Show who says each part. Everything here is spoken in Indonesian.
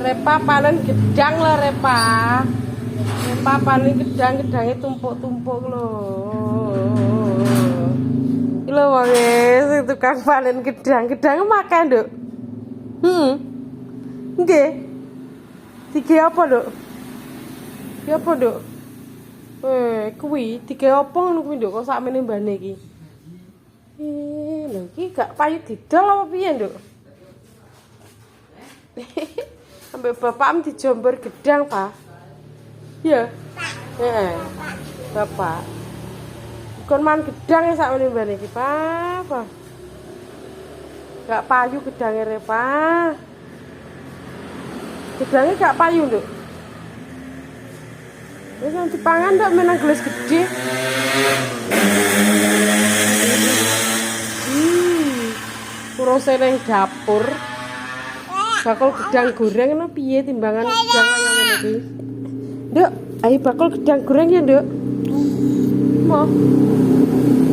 Speaker 1: Repa panen gedang lah Repa. Repa panen gedang, gedangnya tumpuk-tumpuk loh. Lo wes itu kan panen gedang, gedang makan dok. Oke. Tiga apa dok? Tiga apa dok? Kuwi tiga apa ngono kuwi dok? Kok sakmene mbane iki? Lho iki gak payu didol apa piye dok? Sampai bapakmu dijombor gedang, Pak. Iya. Heeh. Bapak. Kon man gedang ya sakmene mbane iki, Pak. Gak payu gedangnya Repa. Gedangnya gak payu, Nduk. Wis nanti pangan ndak menang gelas gede. Kurose nang dapur. Bakul gedang goreng no piye timbangan gedang kaya ngene iki? Nduk, ayo bakul gedang goreng ya, Nduk. Mau.